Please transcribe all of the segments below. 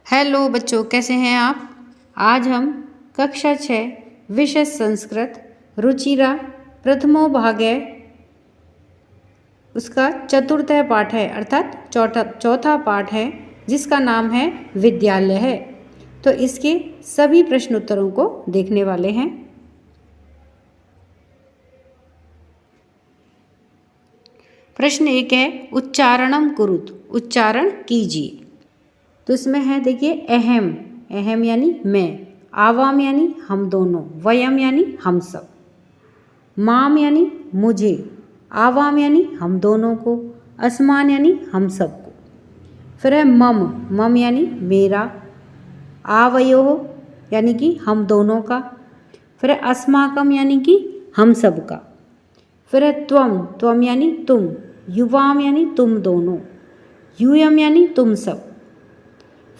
Hello बच्चों, कैसे हैं आप। आज हम कक्षा 6 विषय संस्कृत रुचिरा प्रथमो भागे उसका चतुर्थ पाठ है, अर्थात चौथा पाठ है, जिसका नाम है विद्यालय है। तो इसके सभी प्रश्न उत्तरों को देखने वाले हैं। प्रश्न 1 है उच्चारणम कुरुत, उच्चारण कीजिए। तो इसमें है देखिए अहम, अहम यानी मैं, आवाम यानी हम दोनों, वयम यानी हम सब, माम यानी मुझे, आवाम यानी हम दोनों को, असमान यानी हम सब को। फिर है मम, मम यानी मेरा, आवयो यानी कि हम दोनों का। फिर है अस्माकम यानी कि हम सब का। फिर है त्वम, त्वम यानी तुम, युवाम यानी तुम दोनों, यूयम यानी तुम सब।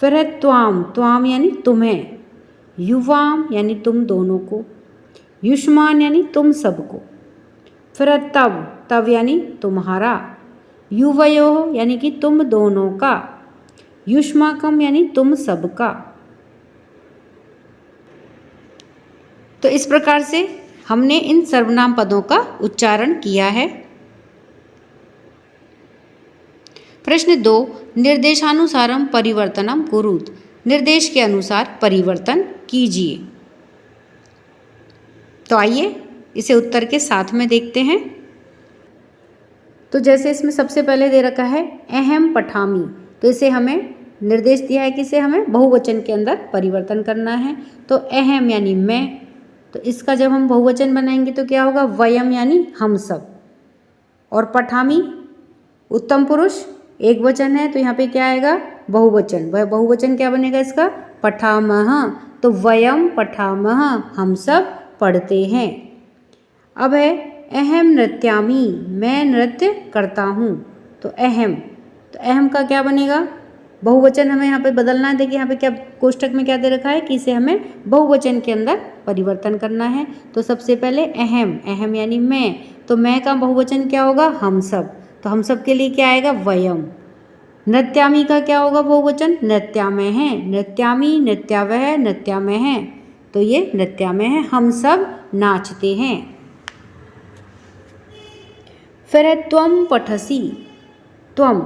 फिर है त्वाम, त्वाम यानी तुम्हें, युवाम यानी तुम दोनों को, युष्मान यानी तुम सबको। फिर है तब, तब यानी तुम्हारा, युवयो यानी कि तुम दोनों का, युष्माकम यानी तुम सबका। तो इस प्रकार से हमने इन सर्वनाम पदों का उच्चारण किया है। प्रश्न 2, निर्देशानुसारम परिवर्तनम कुरुत, निर्देश के अनुसार परिवर्तन कीजिए। तो आइए इसे उत्तर के साथ में देखते हैं। तो जैसे इसमें सबसे पहले दे रखा है अहम पठामी, तो इसे हमें निर्देश दिया है कि इसे हमें बहुवचन के अंदर परिवर्तन करना है। तो अहम यानी मैं, तो इसका जब हम बहुवचन बनाएंगे तो क्या होगा, वयम यानी हम सब। और पठामी उत्तम पुरुष एक वचन है, तो यहाँ पे क्या आएगा, बहुवचन। वह बहुवचन क्या बनेगा इसका, पठामह। तो वयम पठामह, हम सब पढ़ते हैं। अब है अहम नृत्यामी, मैं नृत्य करता हूँ। तो अहम, तो अहम का क्या बनेगा, बहुवचन हमें यहाँ पे बदलना है। देखिए यहाँ पे क्या कोष्टक में क्या दे रखा है कि इसे हमें बहुवचन के अंदर परिवर्तन करना है। तो सबसे पहले अहम, अहम यानी मैं, तो मैं का बहुवचन क्या होगा, हम सब। तो हम सब के लिए क्या आएगा, वयम। नृत्यामी का क्या होगा बहुवचन, नृत्यामय है, नृत्यामी, नृत्यावह, नृत्यामय है। तो ये नृत्यामय है, हम सब नाचते हैं। फिर है त्वम पठसी, त्वम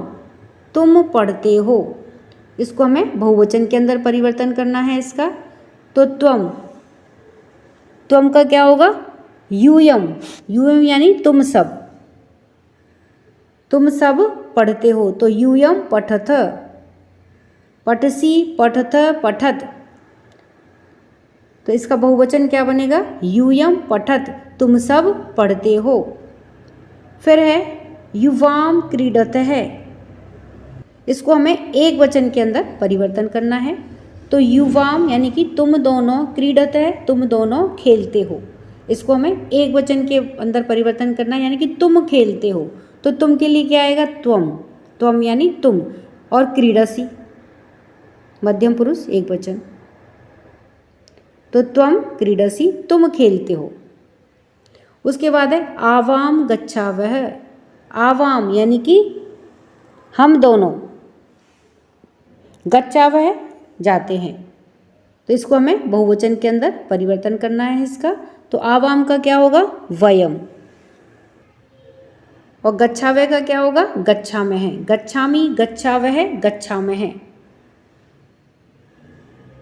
तुम पढ़ते हो, इसको हमें बहुवचन के अंदर परिवर्तन करना है इसका। तो त्वम, त्वम का क्या होगा, यूयम, यूयम यानी तुम सब, तुम सब पढ़ते हो। तो यूयम पठथ, पठसी, पठथ, पठत, तो इसका बहुवचन क्या बनेगा, यूयम पठत, तुम सब पढ़ते हो। फिर है युवाम क्रीडत है, इसको हमें एक वचन के अंदर परिवर्तन करना है। तो युवाम यानी कि तुम दोनों, क्रीडत है तुम दोनों खेलते हो, इसको हमें एक वचन के अंदर परिवर्तन करना है, यानी कि तुम खेलते हो। तो तुम के लिए क्या आएगा, त्वम, त्वम यानी तुम, और क्रीडसी मध्यम पुरुष एक वचन। तो त्वम क्रीडसी, तुम खेलते हो। उसके बाद है आवाम गच्छावह, आवाम यानी कि हम दोनों, गच्छावह जाते हैं, तो इसको हमें बहुवचन के अंदर परिवर्तन करना है इसका। तो आवाम का क्या होगा, वयम, और गच्छावह का क्या होगा, गच्छामह है, गच्छामी, गच्छावह, गच्छामह।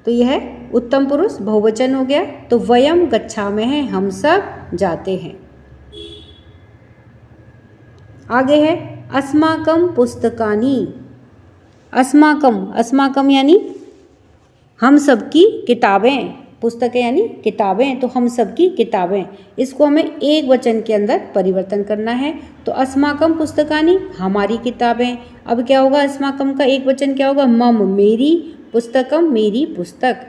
तो यह उत्तम पुरुष बहुवचन हो गया। तो वयम गच्छामह, हम सब जाते हैं। आगे है अस्माकम पुस्तकानि, अस्माकम, अस्माकम यानी हम सब की किताबें, पुस्तकें यानी किताबें, तो हम सब की किताबें, इसको हमें एक वचन के अंदर परिवर्तन करना है। तो अस्माकम पुस्तकानि, हमारी किताबें। अब क्या होगा, अस्माकम का एक वचन क्या होगा, मम, मेरी, पुस्तकम, मेरी पुस्तक।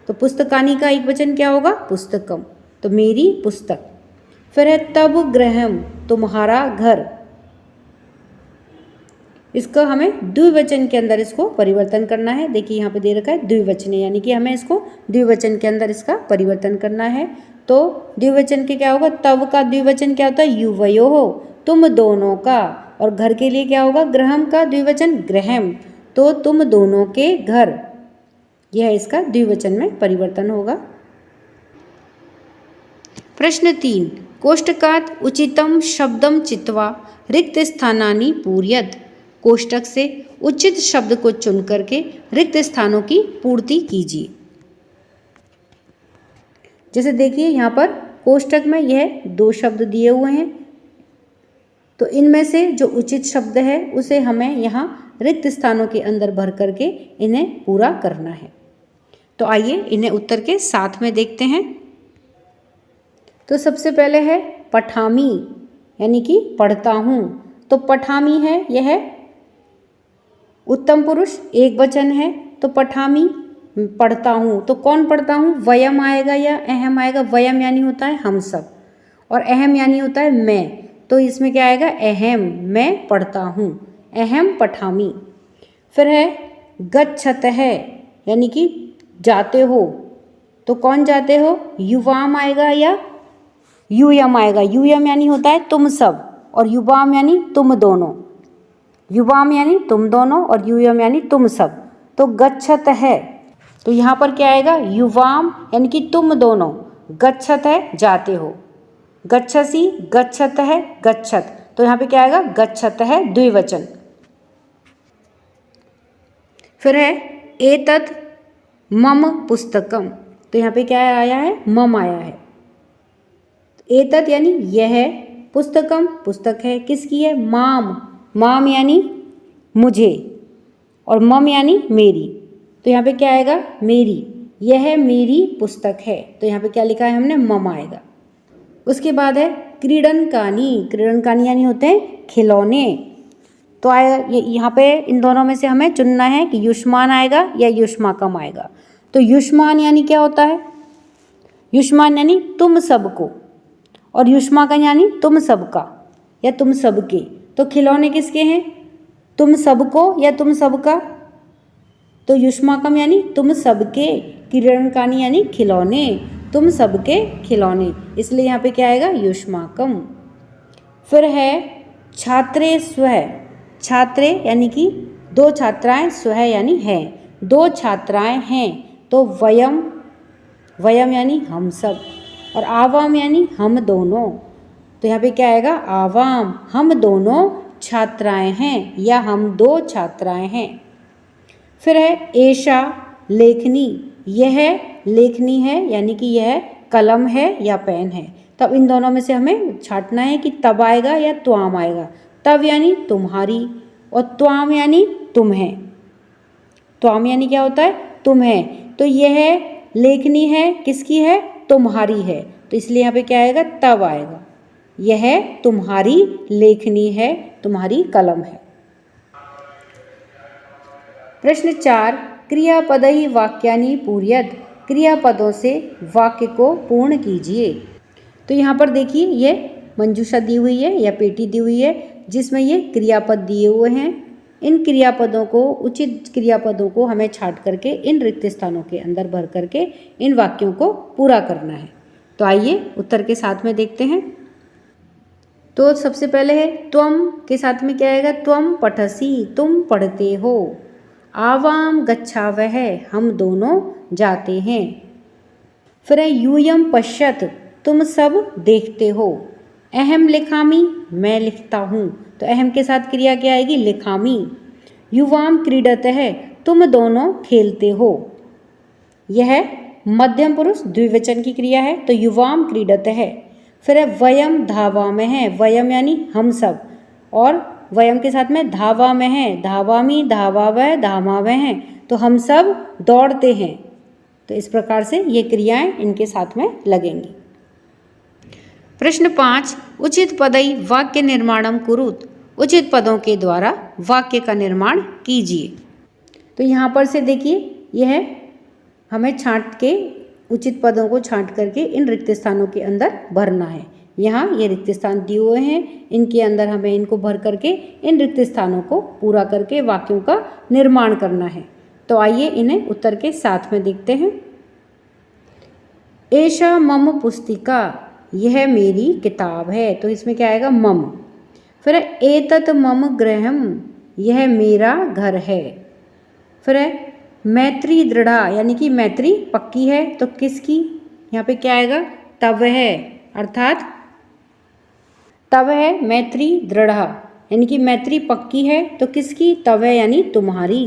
तो पुस्तकानि का एक वचन क्या होगा, पुस्तकम, तो मेरी पुस्तक। फिर है तब गृहम, तुम्हारा घर, इसको हमें द्विवचन के अंदर इसको परिवर्तन करना है। देखिए यहाँ पे दे रखा है द्विवचन, यानी कि हमें इसको द्विवचन के अंदर इसका परिवर्तन करना है। तो द्विवचन के क्या होगा, तब का द्विवचन क्या होता है, युवयो हो, तुम दोनों का। और घर के लिए क्या होगा, गृहम का द्विवचन गृहम, तो तुम दोनों के घर, यह इसका द्विवचन में परिवर्तन होगा। प्रश्न 3, कोष्टकात उचितम शब्दम चित्वा रिक्त स्थानानि पूरयत। कोष्टक से उचित शब्द को चुन करके रिक्त स्थानों की पूर्ति कीजिए। जैसे देखिए यहाँ पर कोष्टक में यह 2 शब्द दिए हुए हैं, तो इनमें से जो उचित शब्द है उसे हमें यहाँ रिक्त स्थानों के अंदर भर करके इन्हें पूरा करना है। तो आइए इन्हें उत्तर के साथ में देखते हैं। तो सबसे पहले है पठामी, यानी कि पढ़ता हूँ। तो पठामी है, यह उत्तम पुरुष एक वचन है, तो पठामी पढ़ता हूँ। तो कौन पढ़ता हूँ, वयम आएगा या अहम आएगा। वयम यानी होता है हम सब, और अहम यानी होता है मैं। तो इसमें क्या आएगा, अहम, मैं पढ़ता हूँ, अहम पठामी। फिर है गच्छत है, यानी कि जाते हो। तो कौन जाते हो, युवाम आएगा या यूयम आएगा। यूयम यानी होता है तुम सब, और युवाम यानी तुम दोनों। युवाम यानी तुम दोनों और यूयम यानी तुम सब। तो गच्छत है, तो यहाँ पर क्या आएगा, युवाम यानी कि तुम दोनों, गच्छत है जाते हो। गच्छसी, गच्छत है, गच्छत, तो यहाँ पे क्या आएगा, गच्छत है द्विवचन। फिर है एतत् मम पुस्तकम, तो यहाँ पे क्या आया है, मम आया है। एतत् यानी यह, पुस्तकम पुस्तक है, किसकी है, माम। माम यानी मुझे, और मम यानी मेरी। तो यहाँ पे क्या आएगा, मेरी, यह मेरी पुस्तक है। तो यहाँ पे क्या लिखा है हमने, मम आएगा। उसके बाद है क्रीडनकानी। क्रीडनकानी यानी होते हैं खिलौने। तो आया यहाँ पे इन दोनों में से हमें चुनना है कि युष्मान आएगा या युष्माकम आएगा। तो युष्मान यानी क्या होता है, युष्मान यानी तुम सबको, और युष्माकम यानी तुम सबका या तुम सबके। तो खिलौने किसके हैं, तुम सबको या तुम सबका। तो युष्माकम यानी तुम सबके, क्रीडनकानी यानी खिलौने, तुम सबके खिलौने, इसलिए यहाँ पे क्या आएगा, युष्माकम। फिर है छात्रे स्वः। छात्रे यानी कि 2 छात्राएं, स्वः यानी है, 2 छात्राएं हैं। तो वयम, वयम यानी हम सब, और आवाम यानी हम दोनों। तो यहाँ पे क्या आएगा, आवाम, हम दोनों छात्राएं हैं या हम 2 छात्राएं हैं। फिर है एषा लेखनी। यह लेखनी है, यानी कि यह कलम है या पेन है। तब इन दोनों में से हमें छांटना है कि तब आएगा या त्वाम आएगा। तब यानी तुम्हारी, और त्वाम यानी तुम है। त्वाम यानी क्या होता है, तुम है। तो यह लेखनी है, किसकी है, तुम्हारी है। तो इसलिए यहाँ पे क्या आएगा, तब आएगा। यह तुम्हारी लेखनी है, तुम्हारी कलम है। प्रश्न 4, क्रियापदहि वाक्यानि पूरयत। क्रियापदों से वाक्य को पूर्ण कीजिए। तो यहाँ पर देखिए ये मंजूषा दी हुई है या पेटी दी हुई है, जिसमें ये क्रियापद दिए हुए हैं। इन क्रियापदों को, उचित क्रियापदों को हमें छांट करके इन रिक्त स्थानों के अंदर भर करके इन वाक्यों को पूरा करना है। तो आइए उत्तर के साथ में देखते हैं। तो सबसे पहले है त्वम के साथ में क्या आएगा, त्वम पठसी, तुम पढ़ते हो। आवाम गच्छावह, हम दोनों जाते हैं। फिर है यूयम पश्यत, तुम सब देखते हो। अहम लिखामी, मैं लिखता हूँ। तो अहम के साथ क्रिया क्या आएगी, लिखामी। युवाम क्रीडतः, तुम दोनों खेलते हो। यह मध्यम पुरुष द्विवचन की क्रिया है, तो युवाम क्रीडतः। फिर है वयम धावा में है, वयम यानी हम सब, और वयम के साथ में धावा में है, धावामी, धावावह, धामावह हैं। तो हम सब दौड़ते हैं। तो इस प्रकार से ये क्रियाएं इनके साथ में लगेंगी। प्रश्न 5, उचित पदई वाक्य निर्माणम कुरुत। उचित पदों के द्वारा वाक्य का निर्माण कीजिए। तो यहाँ पर से देखिए, यह हमें छांट के, उचित पदों को छांट करके इन रिक्त स्थानों के अंदर भरना है। यहाँ ये रिक्त स्थान दिए हुए हैं, इनके अंदर हमें इनको भर करके इन रिक्त स्थानों को पूरा करके वाक्यों का निर्माण करना है। तो आइए इन्हें उत्तर के साथ में देखते हैं। एषा मम पुस्तिका, यह मेरी किताब है। तो इसमें क्या आएगा, मम। फिर एतत् मम गृहम, यह मेरा घर है। फिर है मैत्री दृढ़ा, यानी कि मैत्री पक्की है, तो किसकी, यहाँ पे क्या आएगा, तव है, अर्थात तव है मैत्री दृढ़, यानी कि मैत्री पक्की है, तो किसकी, तव है यानी तुम्हारी।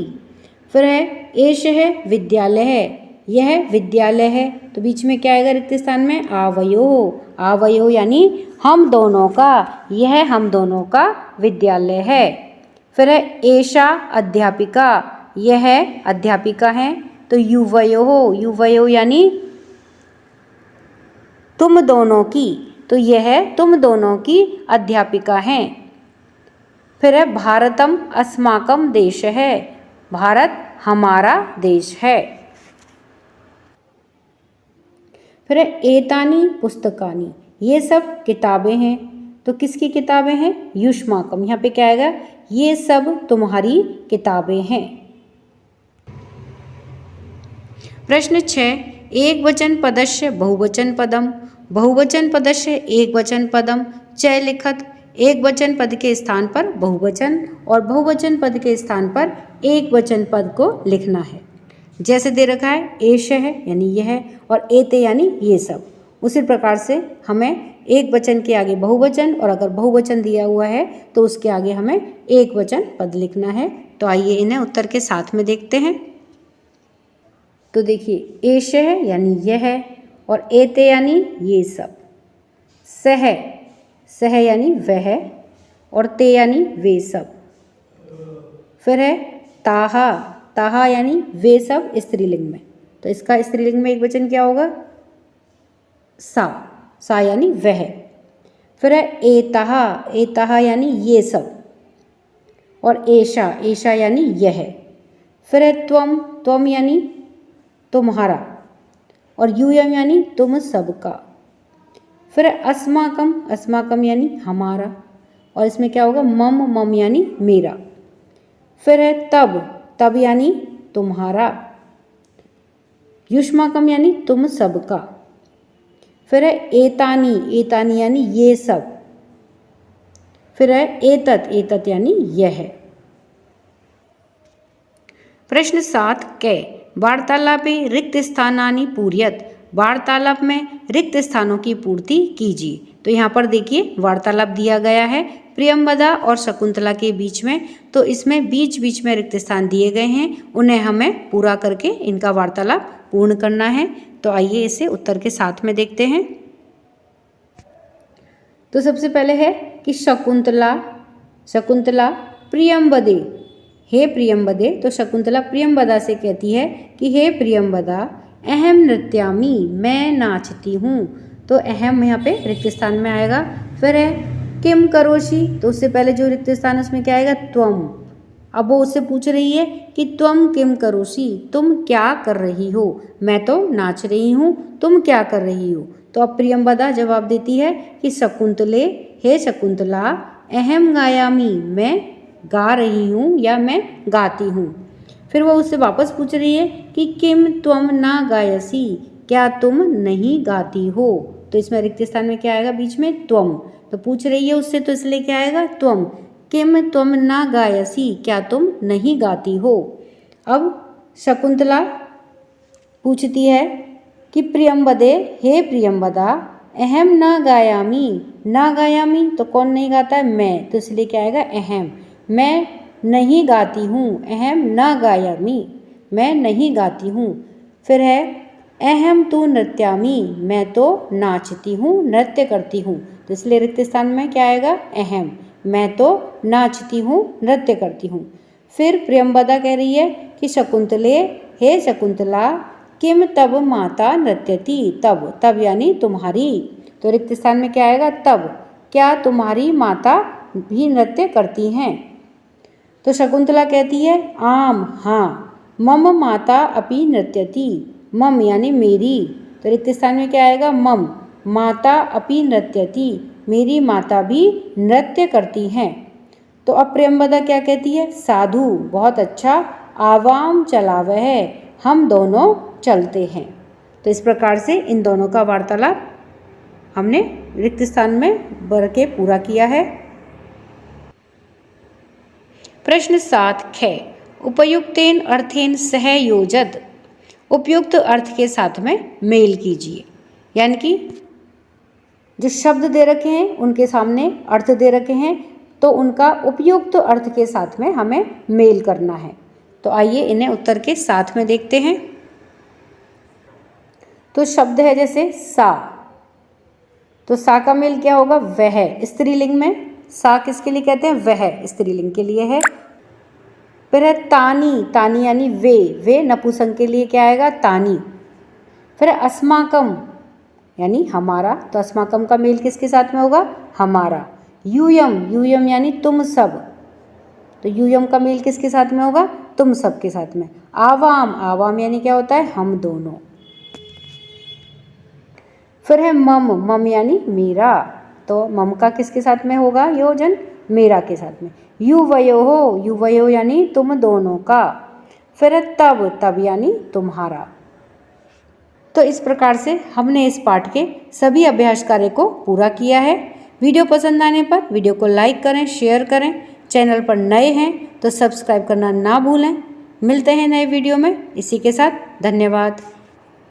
फिर है एष है विद्यालय है, यह विद्यालय है, तो बीच में क्या आएगा रिक्त स्थान में, आवयो, आवयो यानी हम दोनों का, यह हम दोनों का विद्यालय है। फिर है एषा अध्यापिका, यह अध्यापिका है, तो युवयो, युवयो यानी तुम दोनों की, तो यह तुम दोनों की अध्यापिका हैं। फिर है भारतम अस्माकम देश है, भारत हमारा देश है। फिर है एतानी पुस्तकानी, ये सब किताबें हैं, तो किसकी किताबें हैं, युष्माकम, यहाँ पे क्या आएगा, ये सब तुम्हारी किताबें हैं। प्रश्न 6, एक वचन पदस्य बहुवचन पदम, बहुवचन पदस्य एक वचन पदम, चय लिखत, एक वचन पद के स्थान पर बहुवचन और बहुवचन पद के स्थान पर एक वचन पद को लिखना है। जैसे दे रखा है एष है यानी यह, और एते यानी ये सब, उसी प्रकार से हमें एक वचन के आगे बहुवचन, और अगर बहुवचन दिया हुआ है तो उसके आगे हमें एक वचन पद लिखना है। तो आइए इन्हें उत्तर के साथ में देखते हैं। तो देखिए एष है यानी यह, और एते यानी ये सब, सह, सह यानी वह, और ते यानी वे सब। फिर है ताहा, ताहा यानी वे सब स्त्रीलिंग में, तो इसका स्त्रीलिंग में एक वचन क्या होगा, सा, सा यानी वह। फिर है एताहा, एताहा यानी ये सब, और एषा, एषा यानी यह। फिर है त्वम, त्वम यानी तुम्हारा, और यूयम यानी तुम सबका। फिर अस्माकम, अस्माकम यानी हमारा, और इसमें क्या होगा, मम, मम यानी मेरा। फिर है तब, तब यानी तुम्हारा। युष्माकम यानी तुम सबका। फिर है एतानी, एतानी यानी ये सब। फिर है एतत, एतत यानी यह। प्रश्न 7 कै, वार्तालापे रिक्त स्थानानि पूर्यत, वार्तालाप में रिक्त स्थानों की पूर्ति कीजिए। तो यहाँ पर देखिए वार्तालाप दिया गया है प्रियंवदा और शकुंतला के बीच में, तो इसमें बीच बीच में रिक्त स्थान दिए गए हैं, उन्हें हमें पूरा करके इनका वार्तालाप पूर्ण करना है। तो आइए इसे उत्तर के साथ में देखते हैं। तो सबसे पहले है कि शकुंतला, शकुंतला प्रियंवदे, हे प्रियंवदे, तो शकुंतला प्रियंवदा से कहती है कि हे प्रियंवदा अहम नृत्यामी, मैं नाचती हूँ, तो अहम यहाँ पे रिक्त स्थान में आएगा। फिर है किम करोशी, तो उससे पहले जो रिक्त स्थान उसमें क्या आएगा, त्वम। अब वो उससे पूछ रही है कि त्वम किम करोशी, तुम क्या कर रही हो, मैं तो नाच रही हूँ, तुम क्या कर रही हो। तो अब प्रियंवदा जवाब देती है कि शकुंतले, हे शकुंतला अहम गायामी, मैं गा रही हूँ या मैं गाती हूँ। फिर वो उससे वापस पूछ रही है कि किम त्वम ना गायसी, क्या तुम नहीं गाती हो। तो इसमें रिक्त स्थान में क्या आएगा, बीच में त्वम, तो पूछ रही है उससे, तो इसलिए क्या आएगा, त्वम। किम त्वम ना गायसी, क्या तुम नहीं गाती हो। अब शकुंतला पूछती है कि प्रियंवदे, हे प्रियंवदा अहम ना गायामी, ना गायामी तो कौन नहीं गाता है, मैं, तो इसलिए क्या आएगा, अहम, मैं नहीं गाती हूँ, अहम ना गायामी, मैं नहीं गाती हूँ। फिर है अहम तु नृत्यामी, मैं तो नाचती हूँ, नृत्य करती हूँ, तो इसलिए रिक्त स्थान में क्या आएगा, अहम, मैं तो नाचती हूँ, नृत्य करती हूँ। फिर प्रियंवदा कह रही है कि शकुंतले, हे शकुंतला किम तब माता नृत्यति, तब, तब यानी तुम्हारी, तो रिक्त स्थान में क्या आएगा, तब, क्या तुम्हारी माता भी नृत्य करती हैं। तो शकुंतला कहती है आम, हाँ, मम माता अपि नृत्यति, मम यानी मेरी, तो रिक्त स्थान में क्या आएगा, मम, माता अपि नृत्यति, मेरी माता भी नृत्य करती हैं। तो अब प्रियंवदा क्या कहती है, साधु, बहुत अच्छा, आवाम चलावह, हम दोनों चलते हैं। तो इस प्रकार से इन दोनों का वार्तालाप हमने रिक्त स्थान में भर के पूरा किया है। प्रश्न 7 ख, उपयुक्तेन अर्थेन सहयोजत, उपयुक्त अर्थ के साथ में मेल कीजिए। यानी कि जो शब्द दे रखे हैं उनके सामने अर्थ दे रखे हैं, तो उनका उपयुक्त अर्थ के साथ में हमें मेल करना है। तो आइए इन्हें उत्तर के साथ में देखते हैं। तो शब्द है जैसे सा, तो सा का मेल क्या होगा? वह। स्त्रीलिंग में सा किसके लिए कहते हैं? वह स्त्रीलिंग के लिए है। फिर है तानी, तानी यानी वे नपुंसक के लिए क्या आएगा? तानी। फिर है अस्माकम यानी हमारा, तो अस्माकम का मेल किसके साथ में होगा? हमारा। यूयम, यूयम यानी तुम सब, तो यूयम का मेल किसके साथ में होगा? तुम सब के साथ में। आवाम, आवाम यानी क्या होता है? हम दोनों। फिर है मम, मम यानी मेरा, तो मम का किसके साथ में होगा योजन? मेरा के साथ में। युवयोः, युवयोः यानी तुम दोनों का। फिर है तब, तब यानी तुम्हारा। तो इस प्रकार से हमने इस पाठ के सभी अभ्यास कार्य को पूरा किया है। वीडियो पसंद आने पर वीडियो को लाइक करें, शेयर करें। चैनल पर नए हैं तो सब्सक्राइब करना ना भूलें। मिलते हैं नए वीडियो में। इसी के साथ धन्यवाद।